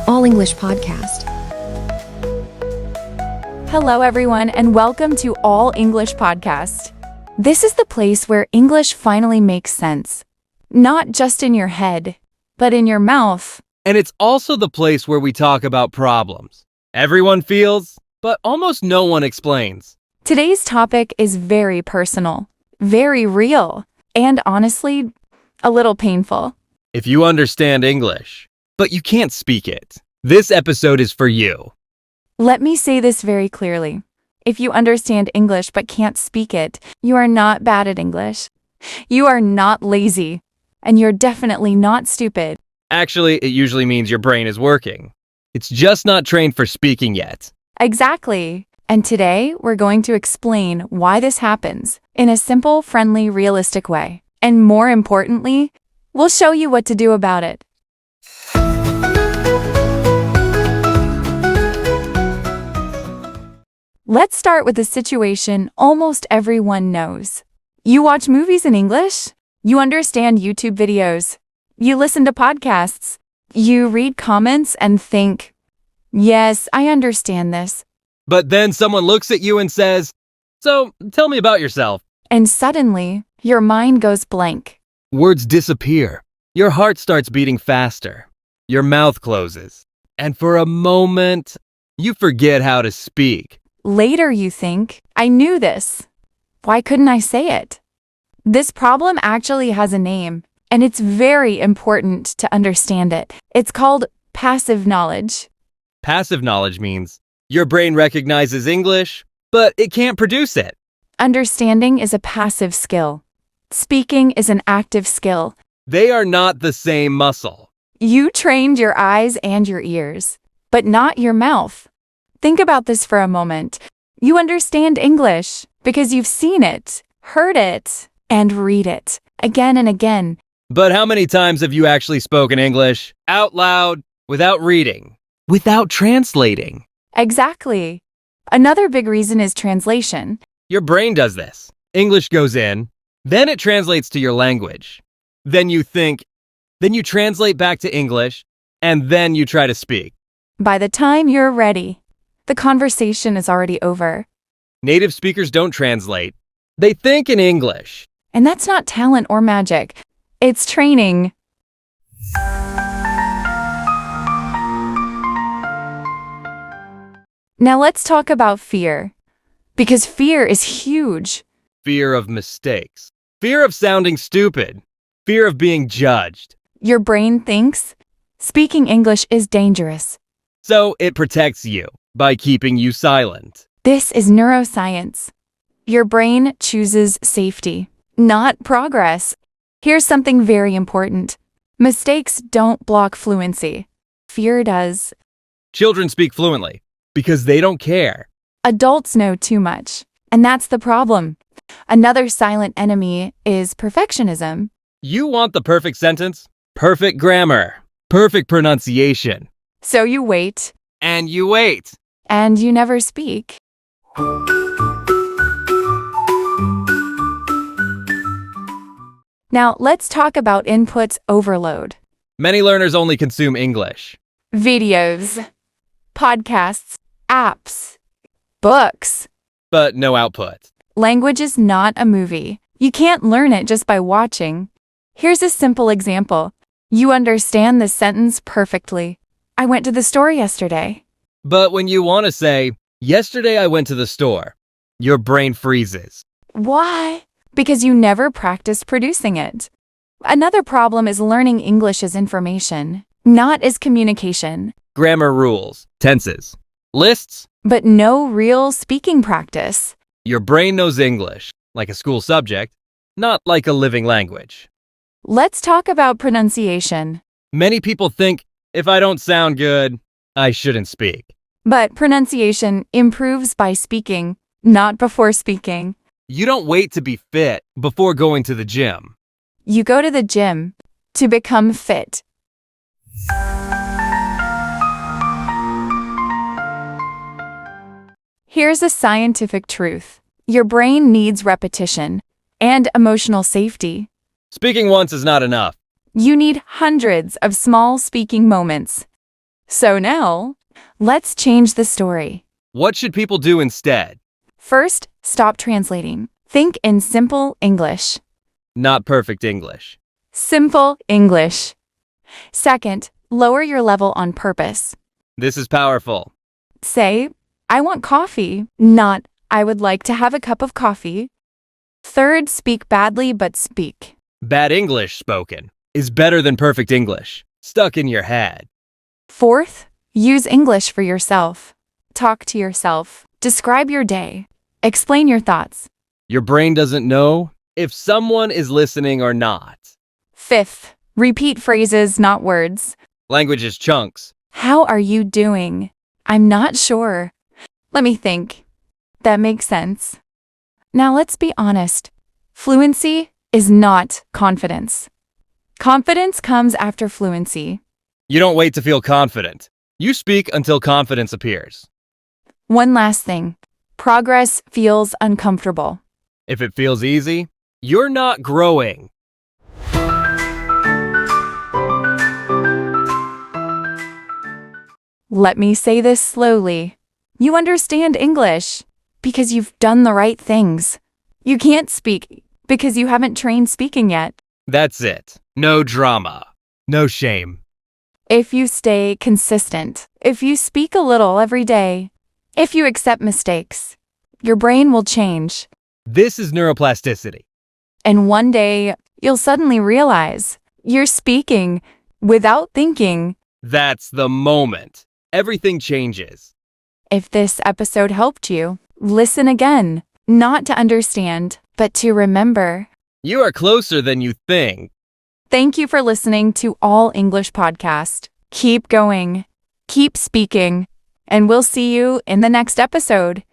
All English Podcast. Hello, everyone, and welcome to All English Podcast. This is the place where English finally makes sense. Not just in your head, but in your mouth. And it's also the place where we talk about problems. Everyone feels, but almost no one explains. Today's topic is very personal, very real, and honestly, a little painful. If you understand English, but you can't speak it, this episode is for you. Let me say this very clearly. If you understand English but can't speak it, you are not bad at English. You are not lazy, and you're definitely not stupid. Actually, it usually means your brain is working. It's just not trained for speaking yet. Exactly. And today, we're going to explain why this happens in a simple, friendly, realistic way. And more importantly, we'll show you what to do about it. Let's start with a situation almost everyone knows. You watch movies in English, you understand YouTube videos, you listen to podcasts, you read comments and think, yes, I understand this. But then someone looks at you and says, "So, tell me about yourself." And suddenly, your mind goes blank. Words disappear. Your heart starts beating faster. Your mouth closes. And for a moment, you forget how to speak. Later you think, I knew this. Why couldn't I say it? This problem actually has a name, and it's very important to understand it. It's called passive knowledge. Passive knowledge means your brain recognizes English, but it can't produce it. Understanding is a passive skill. Speaking is an active skill. They are not the same muscle. You trained your eyes and your ears, but not your mouth. Think about this for a moment. You understand English because you've seen it, heard it, and read it again and again. But how many times have you actually spoken English out loud, without reading, without translating? Exactly. Another big reason is translation. Your brain does this. English goes in, then it translates to your language. Then you think, then you translate back to English, and then you try to speak. By the time you're ready, the conversation is already over. Native speakers don't translate. They think in English. And that's not talent or magic. It's training. Now let's talk about fear. Because fear is huge. Fear of mistakes. Fear of sounding stupid. Fear of being judged. Your brain thinks speaking English is dangerous. So it protects you by keeping you silent. This is neuroscience. Your brain chooses safety, not progress. Here's something very important. Mistakes don't block fluency. Fear does. Children speak fluently because they don't care. Adults know too much, and that's the problem. Another silent enemy is perfectionism. You want the perfect sentence, perfect grammar, perfect pronunciation. So you wait, And you wait. and you never speak. Now, let's talk about inputs overload. Many learners only consume English. Videos, podcasts, apps, books. But no output. Language is not a movie. You can't learn it just by watching. Here's a simple example. You understand this sentence perfectly. I went to the store yesterday. But when you want to say, "Yesterday I went to the store," your brain freezes. Why? Because you never practiced producing it. Another problem is learning English as information, not as communication, Grammar rules, tenses, lists. but no real speaking practice. Your brain knows English, like a school subject, not like a living language. Let's talk about pronunciation. Many people think, if I don't sound good, I shouldn't speak. But pronunciation improves by speaking, not before speaking. You don't wait to be fit before going to the gym. You go to the gym to become fit. Here's a scientific truth. Your brain needs repetition and emotional safety. Speaking once is not enough. You need hundreds of small speaking moments. So now, let's change the story. What should people do instead? First, stop translating. Think in simple English. Not perfect English. Simple English. Second, lower your level on purpose. This is powerful. Say, I want coffee, not, I would like to have a cup of coffee. Third, speak badly but speak. Bad English spoken is better than perfect English stuck in your head. Fourth, use English for yourself. Talk to yourself. Describe your day. Explain your thoughts. Your brain doesn't know if someone is listening or not. Fifth, repeat phrases, not words. Language is chunks. How are you doing? I'm not sure. Let me think. That makes sense. Now let's be honest. Fluency is not confidence. Confidence comes after fluency. You don't wait to feel confident. You speak until confidence appears. One last thing. Progress feels uncomfortable. If it feels easy, you're not growing. Let me say this slowly. You understand English because you've done the right things. You can't speak because you haven't trained speaking yet. That's it. No drama. No shame. If you stay consistent, if you speak a little every day, if you accept mistakes, your brain will change. This is neuroplasticity. And one day, you'll suddenly realize you're speaking without thinking. That's the moment. Everything changes. If this episode helped you, listen again, not to understand, but to remember. You are closer than you think. Thank you for listening to All English Podcast. Keep going, keep speaking, and we'll see you in the next episode.